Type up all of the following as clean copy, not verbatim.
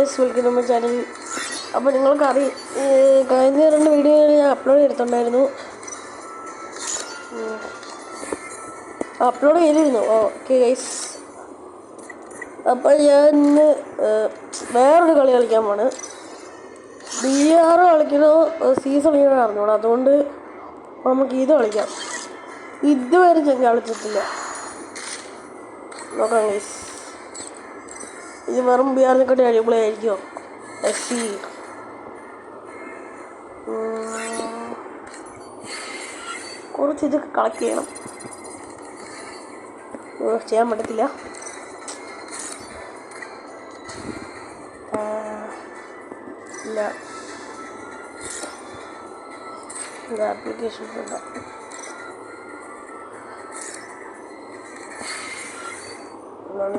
Guys, welcome നമ്മുടെ channel. അപ്പോൾ നിങ്ങൾക്ക് കഴിഞ്ഞ 2 വീഡിയോകൾ ഞാൻ അപ്ലോഡ് ചെയ്തിട്ടുണ്ടായിരുന്നു. അപ്ലോഡ് ചെയ്തിരുന്നു. ഓക്കെ ഗൈസ്, അപ്പോൾ ഞാൻ ഇന്ന് വേറൊരു കളി കളിക്കാൻ പോണ്. BR കളിക്കണോ സീസൺ കളിക്കണോ അറിഞ്ഞോളൂ. അതുകൊണ്ട് നമുക്ക് ഇത് കളിക്കാം. ഇതുവരെ ഞാൻ കളിച്ചിട്ടില്ല. നോക്കാം ഗൈസ്, ഇത് വെറും BR-നെക്കാട്ടി അടിപൊളിയായിരിക്കുമോ? SC കുറച്ച് ഇതൊക്കെ കളക്ട് ചെയ്യണം. ചെയ്യാൻ പറ്റത്തില്ല. ഇല്ല, ആപ്ലിക്കേഷൻ ഉണ്ട്.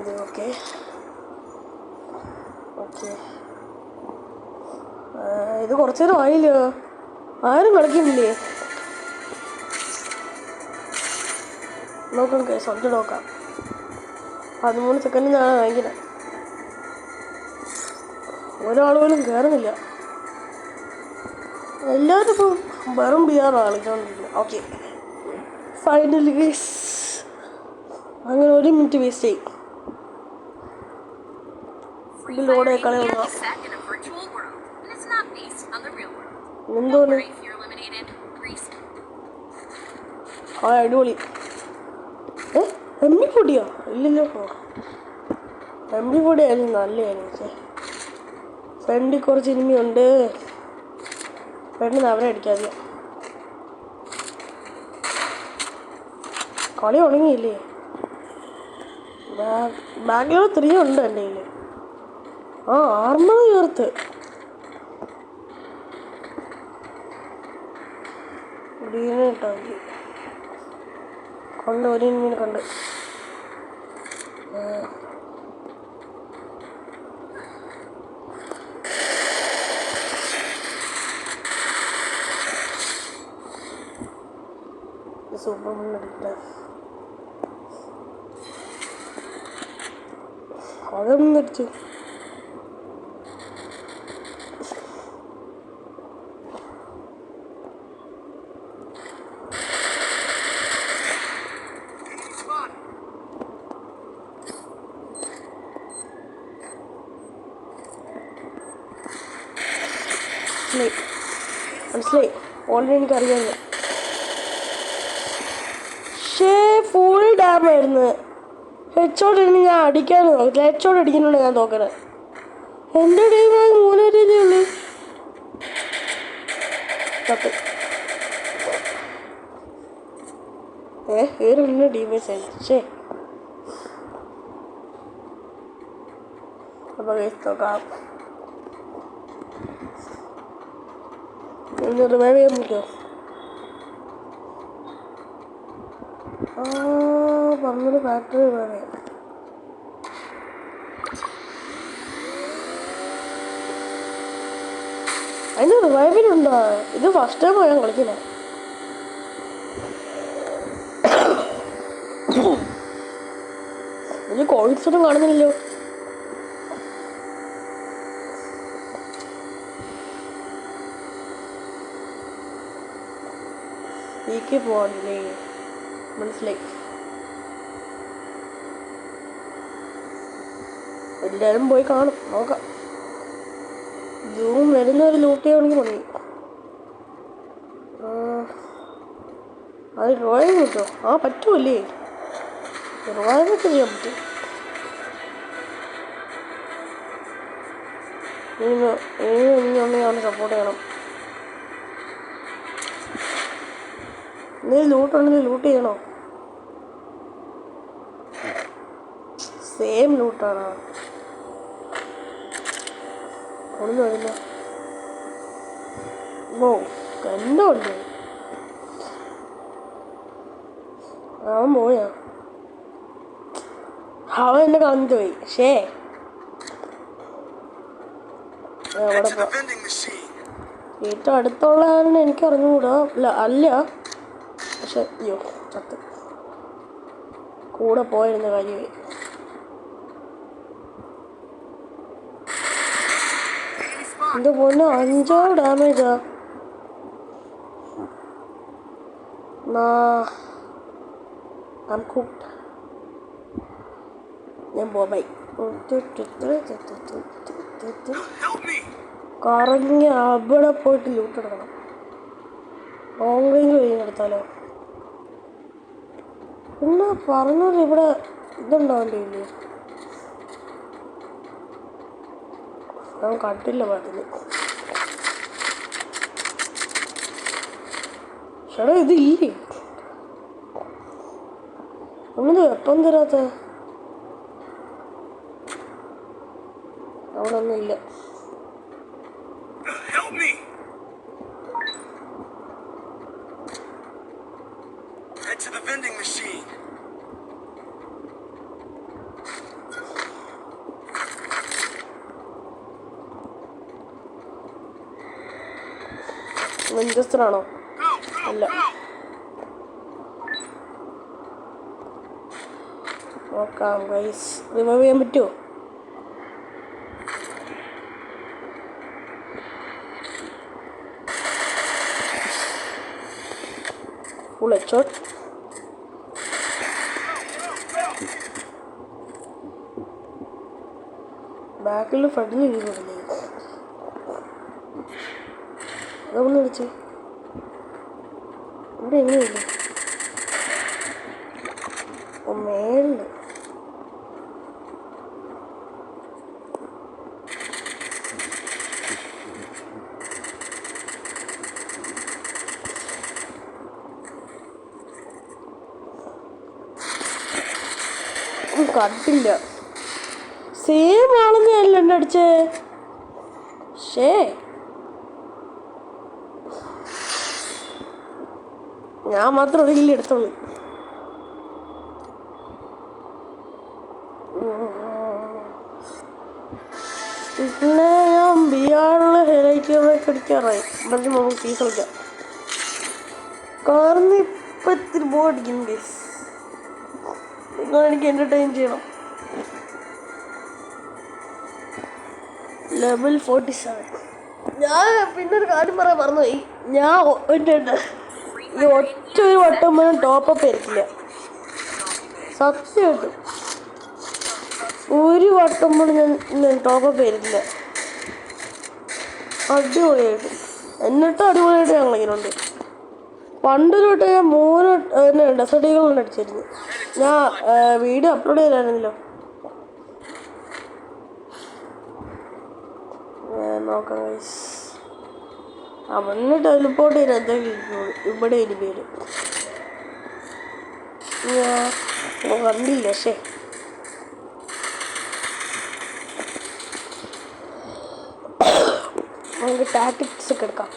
ഇത് ഓക്കെ ഓക്കെ. ഇത് കുറച്ച് നേരം ആയില്ലോ, ആരും കളിക്കുന്നില്ലേ? നോക്കാം കേസ്, ഒറ്റ നോക്കാം. 13 സെക്കൻഡിനാണ് വാങ്ങിക്കുന്നത്. ഒരാൾ പോലും കയറുന്നില്ല. എല്ലാവരും ഇപ്പം വെറും BR കളിച്ചോണ്ടിരിക്കുന്നു. ഓക്കെ, ഫൈനലി ഗൈസ്, അങ്ങനെ 1 മിനിറ്റ് വേസ്റ്റ് ചെയ്യും. ഇതിലൂടെ കളി നോക്കാം. എന്തോന്ന് അടിപൊളി. MP40 ഇല്ലല്ലോ. MP40 ആയിരുന്നു നല്ലതായിരുന്നു. പക്ഷേ ഫ്രണ്ടിൽ കുറച്ച് ഇനിമിയുണ്ട്. ഫ്രണ്ടിൽ അവരെ അടിക്കാതെ കളി ഉണങ്ങിയില്ലേ? ബാക്കിൽ 3 ഉണ്ട് എൻ്റെ കയ്യിൽ. ആർമർ ചേർത്ത് ഇട്ടാ മതി. കൊണ്ട് 1 ഇനിമിനെ കണ്ട്. സൂപ്പർ എടുത്ത അതൊന്നും അടിച്ചു. മനസ്സിലായി, ഓൾറെഡി എനിക്കറിയാമല്ലോ. ഫുൾ ഡാമായിരുന്നു. ഹെഡ്ഷോട്ട് ഞാൻ അടിക്കാൻ നോക്കില്ല. ഹെഡ്ഷോട്ട് അടിക്കുന്നുണ്ട് ഞാൻ നോക്കണേ. എൻ്റെ ടീം 3 രീതിയുള്ളൂ. വേറെ ടീമേഴ്സ് ആയി. അപ്പോൾ നോക്കാം. റിവൈവ് ചെയ്യാൻ പറ്റുമോ? പറഞ്ഞൊരു ഫാക്ടറി വേണേ. അതിന് റിവൈവിലുണ്ടോ? ഇത് ഫസ്റ്റ് ടൈം ഞാൻ കളിക്കുന്നത്. ഇതിന് കോയിൻസ് ഒന്നും കാണുന്നില്ലല്ലോ. വീക്ക് പോവാണില്ലേ? മനസ്സിലായി. എല്ലാവരും പോയി കാണും. നോക്കാം. ജൂം വരുന്നവർ ലൂട്ട് ചെയ്യുകയാണെങ്കിൽ മതി. അത് ഡ്രോയിങ് കിട്ടുമോ? പറ്റുമല്ലേ? ഡ്രോയിങ്ങൊക്കെ ചെയ്യാൻ പറ്റും. ഇനി അവനെ സപ്പോർട്ട് ചെയ്യണം. നീ ലൂട്ടുണ്ടെങ്കിൽ ലൂട്ട് ചെയ്യണോ? സെയിം ലൂട്ടാണോ? ഒന്നും വരില്ല. എന്തോ ഉണ്ട്. അവൻ പോയാ? അവൻ എന്നെ കളഞ്ഞിട്ട് പോയി. ഏറ്റവും അടുത്തുള്ള എനിക്ക് അറിഞ്ഞുകൂടാ. അല്ല, പക്ഷെ അയ്യോ ചത്ത്. കൂടെ പോയിരുന്ന കാര്യമായി. എൻ്റെ പൊന്നെ 5 ഡാമേജാ. ഞാൻ ബോബൈ കറങ്ങി അവിടെ പോയിട്ട് ലൂട്ടെടുക്കണം. ഓൺലൈനിൽ വഴി എടുത്താലോ? പിന്നെ പറഞ്ഞാൽ ഇവിടെ ഇതുണ്ടാവില്ലേ? ഞാൻ കണ്ടില്ല പാട്ടിന്. ചേട്ടാ ഇത് ഇല്ലേ? ഒന്നത് വെപ്പം തരാത്ത അവിടെ ഒന്നും ഇല്ല. വിഞ്ചസ്റ്ററാണോ? അല്ല. നോക്കാം ഗൈസ്. റിമൂവ് ചെയ്യാൻ പറ്റുമോ? Full headshot. ബാക്കിൽ ഫ്രണ്ടിൽ ഇരിക്കുന്നില്ലേ? അതൊന്ന് വിളിച്ച് ഇവിടെ എങ്ങനെയില്ല. മേളില് കണ്ടില്ല. സെയിം ആളെന്നല്ല എന്നെ അടിച്ചേ. ഷേ ഞാൻ മാത്രം ഒരു കില്ല് എടുത്തോളൂ. പിന്നെ ഞാൻ ബിയാറിൽ ഹെലൈറ്റൊക്കെ അടിക്കാറായി. ഇവിടെ നമുക്ക് ഫീസ് കളിക്കാം. കാരണം ഇപ്പം ഇത്തിരി ബോറടിക്കുന്നു ഗൈസ്. നിങ്ങളെനിക്ക് എൻ്റർടൈൻ ചെയ്യണം. ലെവൽ 47. ഞാൻ പിന്നെ ഒരു കാര്യം പറയാൻ മറന്നുപോയി. ഞാൻ ഈ ഒറ്റ ഒരു വട്ടം പോലും ടോപ്പപ്പ് ആയിരിക്കില്ല. സത്യമായിട്ടും ഒരു വട്ടം പോലും ഞാൻ ടോപ്പപ്പ് ആയിരിക്കില്ല. അടിപൊളിയായിട്ട് എന്നിട്ടും അടിപൊളിയായിട്ട് ഞാൻ കളിക്കുന്നുണ്ട്. പണ്ടൊരു വട്ടം ഞാൻ 3 ഡെസർട്ടുകളുണ്ട് അടിച്ചിരുന്നു. ഞാൻ വീഡിയോ അപ്ലോഡ് ചെയ്തായിരുന്നല്ലോ. നോക്കാം ഗൈസ്. അവന് ടെലിപ്പോർട്ട് ചെയ്ത് എന്തെങ്കിലും ഇവിടെ ഒരു പേര് ഞാൻ കണ്ടില്ല. പക്ഷേ നമുക്ക് ടാക്ടിക്സ് ഒക്കെ എടുക്കാം.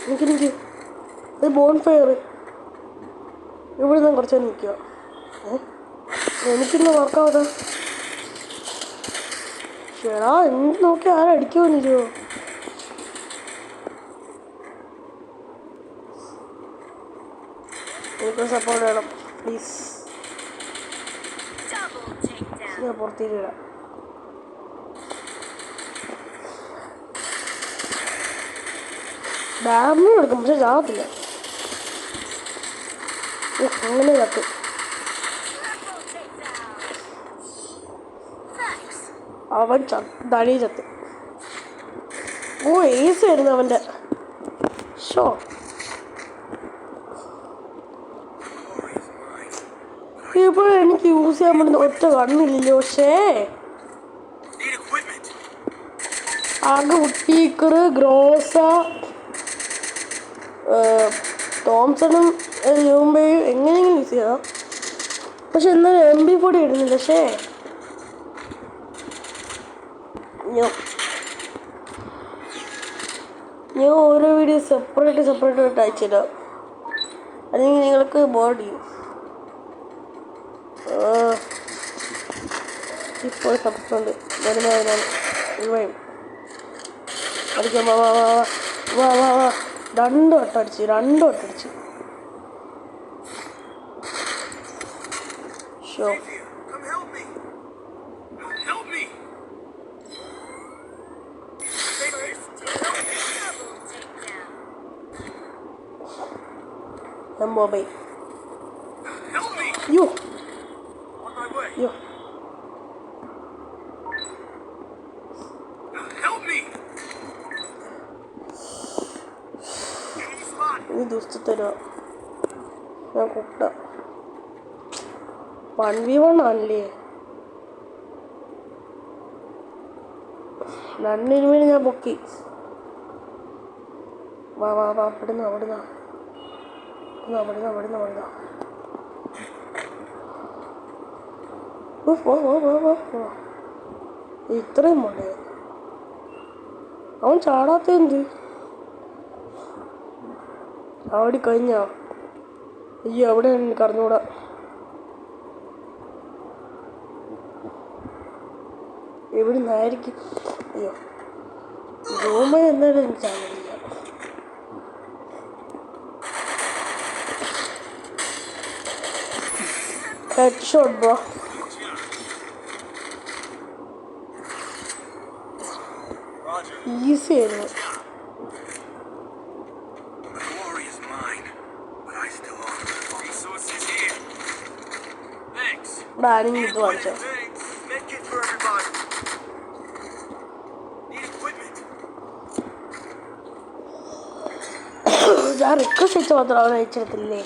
എനിക്ക് ഇത് ബോൺ ഫയർ ഇവിടെ നിന്ന് കുറച്ച് നിൽക്കുക. എനിക്കിന്ന് വർക്കാവട്ടെ. ചേടാ എന്ത് നോക്കി ആരടിക്കുമെന്നില്ലയോ? എനിക്ക് സപ്പോർട്ട് വേണം പ്ലീസ്. ഞാൻ പുറത്തേക്കിടാം. ഡാമിന് എടുക്കും പക്ഷെ ചാകത്തില്ല. അങ്ങനെ കത്തും. അവൻ തടി ചത്ത്. ഓ ഏസ് ആയിരുന്നു അവൻ്റെ. ഷോ ഇപ്പോൾ എനിക്ക് യൂസ് ചെയ്യാൻ പറ്റുന്ന ഒറ്റ കണ്ണില്ലല്ലോ. പക്ഷേ ആകെ ഉട്ടീക്കർ, ഗ്രോസ, തോംസണും യൂംബയും എങ്ങനെയെങ്കിലും യൂസ് ചെയ്യാം. പക്ഷെ എന്നാലും MP40 ഇടുന്നില്ല. പക്ഷേ ഞാൻ ഓരോ വീഡിയോ സെപ്പറേറ്റ് ആയിട്ട് അയച്ചിടാം. അല്ലെങ്കിൽ നിങ്ങൾക്ക് ബോർഡ് ചെയ്യും. ഇപ്പോൾ സപ്പോർട്ടുണ്ട് വരുന്നതിനാണ് ഇവയും അടിക്കാൻ. വാ വാ വാ വാ വാ വാ 2 വട്ടം അടിച്ച്. Show Mobile. Help me! You. On my way. You. Help me! Enemy spot! ഈ ദിവസത്തെ തരുക ഞാൻ കൂട്ട 1v1 ആണല്ലേ. 2 ഇനിമേൽ ഞാൻ പൊക്കി. വാ വാ വാ അവിടുന്ന് ഇത്രയും പോണ്ടേ അവൻ ചാടാത്ത എന്ത് അവിടെ കഴിഞ്ഞാ അയ്യോ അവിടെ കറഞ്ഞൂടാ. എവിടെ നിന്നായിരിക്കും? അയ്യോ റൂമ എന്നാലും എനിക്ക് ചാടില്ല. Headshot bro. ഈസി ആയിരുന്നു. ഇവിടെ ആരെങ്കിലും ഇത് വാങ്ങിച്ചോ? ഞാൻ റിക്വസ്റ്റ് അയച്ച മാത്രം അവൻ അയച്ചെടുത്തില്ലേ?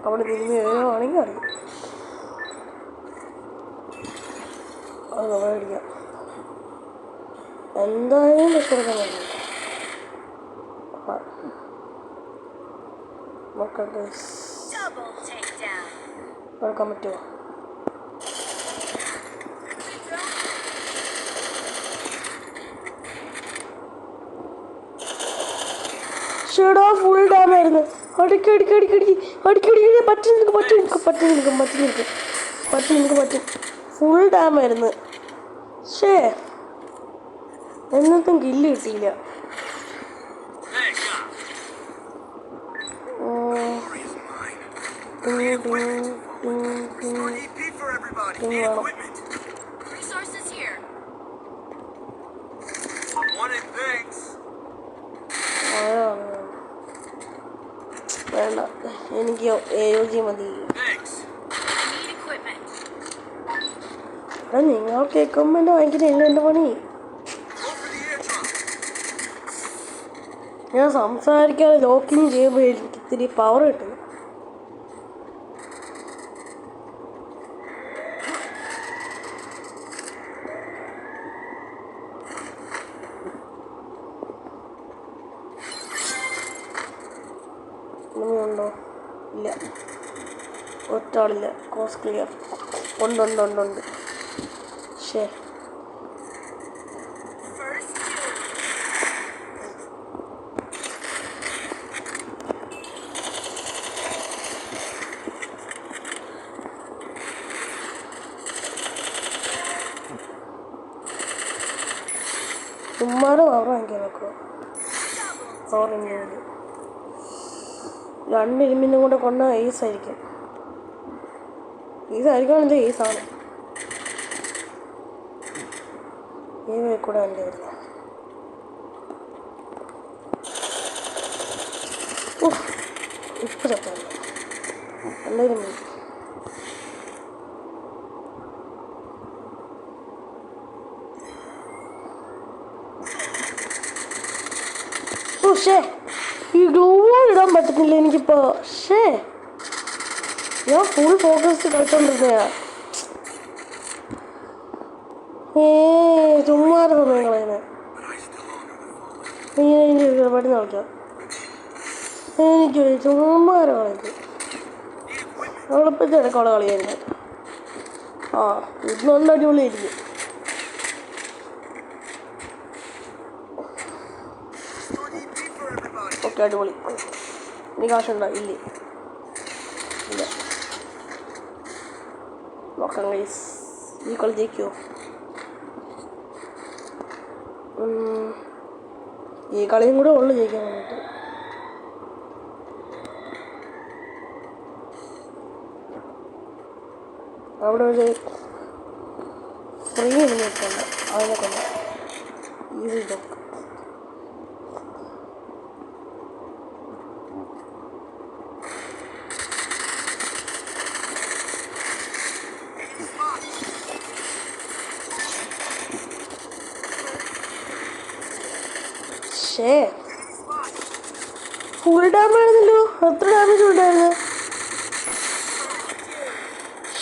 അവിടെ തിരിഞ്ഞ് വരുവാണെങ്കിൽ അറിയാം. അത് നമ്മൾ അടിക്കാം. എന്തായാലും രക്ഷപ്പെടുക്കാൻ കഴിയും. നോക്കാം എടുക്കാൻ പറ്റുമോ? ഷെടാ ഫുൾ ഡാമായിരുന്നു. അടിക്ക് പറ്റും. ഫുൾ ഡാമായിരുന്നു. ഷേ എന്നിട്ടും കില്ല് കിട്ടിയില്ല. വേണ്ട എനിക്ക് AOG മതി. നിങ്ങൾക്ക് എക്യുപ്മെന്റ് വാങ്ങിക്കുന്നില്ല എൻ്റെ പണി. ഞാൻ സംസാരിക്കാതെ ലോക്കിങ് ചെയ്യുമ്പോൾ എനിക്ക് ഇത്തിരി പവർ കിട്ടും. ഉണ്ടോ? ഇല്ല, ഒറ്റാളില്ല. Cost clear. ഉണ്ട്. ശേ ചുമ്മാരെ പവർ വാങ്ങിക്കാൻ നോക്കുക. പവർ ഇങ്ങനെ 2 ഇരുമ്പിനും കൂടെ കൊണ്ട ഈസായിരിക്കും. ഈസായിരിക്കും ഈസാണ്. ഈ വഴി കൂടെ വണ്ടി വരുന്നു. ഇപ്പം ചത്തല്ല എല്ലാവരും പോയി. ഈ ഗ്ലൂ ഇടാൻ പറ്റുന്നില്ല എനിക്കിപ്പോ. ഞാൻ ഫുൾ ഫോക്കസ് കളിച്ചോണ്ടിരുന്നയാ. ചുമ്മാരെ സമയം കളയുന്നത്. എനിക്ക് പെട്ടെന്ന് കളിക്കാം. എനിക്ക് ചുമ്മാരെ കളിക്കും. അവളിപ്പോൾ ഇടയ്ക്കുള്ള കളിയായിരുന്നു. ഇത് നല്ല അടിപൊളിയായിരിക്കും. ഓക്കെ, അടിപൊളി. ഇനി കാശുണ്ടോ? ഇല്ലേ. ഇല്ല. നോക്കാം ഗൈസ്, ഈ കളി ജയിക്കുമോ? ഈ കളിയും കൂടെ ഉള്ളു ജയിക്കാൻ വേണ്ടിയിട്ട്. അവിടെ ഒരു ഫ്രീ എനിക്കുണ്ട്, അതിനെ കൊണ്ട് ഈസി നോക്കാം. ഫുൾ ഡാമേജ് ആയിരുന്നല്ലോ. എത്ര ഡാമേജ് ഉണ്ടായിരുന്നു?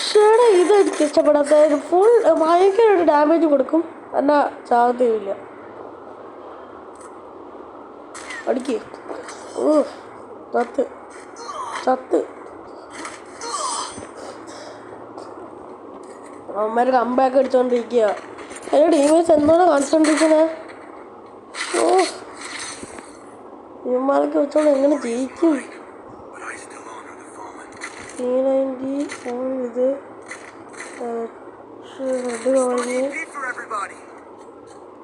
ഷേടാ, ഇത് എനിക്ക് ഇഷ്ടപ്പെടാത്ത. ഫുൾ ഭയങ്കരമായിട്ട് ഡാമേജ് കൊടുക്കും, എന്നാ ചാകത്തേയില്ല. അടിക്ക്. ചത്ത് ചത്ത്. അവന്മാർ കമ്പാക്ക് അടിച്ചോണ്ടിരിക്കുക. അതിന്റെ ടീമേഴ്സ് എന്തോടെ കാണിച്ചോണ്ടിരിക്കണേ. ഇവന്മാരൊക്കെ വെച്ചോണ്ട് എങ്ങനെ ജയിക്കും? ഇത് റെഡ് വാങ്ങി,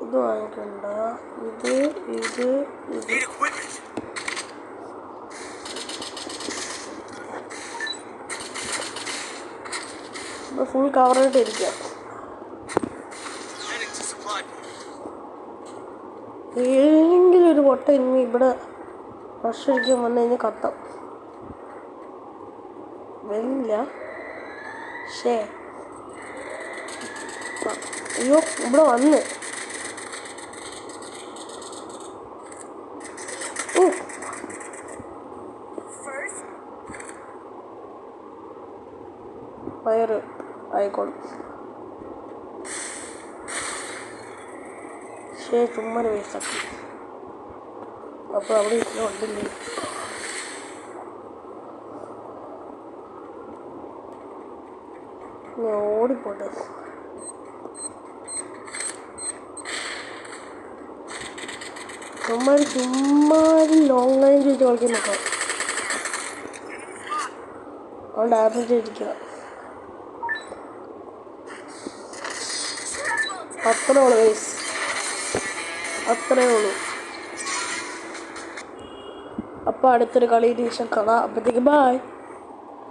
ഇത് വാങ്ങിക്കണ്ട. ഇത് ഇത് ഇത് ഫുൾ കവറായിട്ട് ഇരിക്കുക. ഏതെങ്കിലും ഒരു പൊട്ട ഇനി ഇവിടെ റഷ് അടിക്കാൻ വന്നു കഴിഞ്ഞാൽ കത്താം. വരില്ല. അയ്യോ, ഇവിടെ വന്ന് ഫയർ ആയിക്കോളും. ചുമ്മാ വേസ്റ്റാക്കി. അപ്പോൾ അവിടെ ഇങ്ങനെ ഉണ്ടല്ലേ. ഞാൻ ഓടിപ്പോട്ടെ. ചുമ്മാ ലോങ് റേഞ്ച് വെച്ച് കളിക്കുന്നൊക്കെ അവൻ ഡാമേജ് ഇരിക്കുക. അത്രേ ഉള്ളൂ ഗൈസ്, അത്രേ ഉള്ളൂ. അപ്പോൾ അടുത്തൊരു കളിയിൽ ശേഷം കാണാം. അപ്പോഴത്തേക്ക് ബൈ.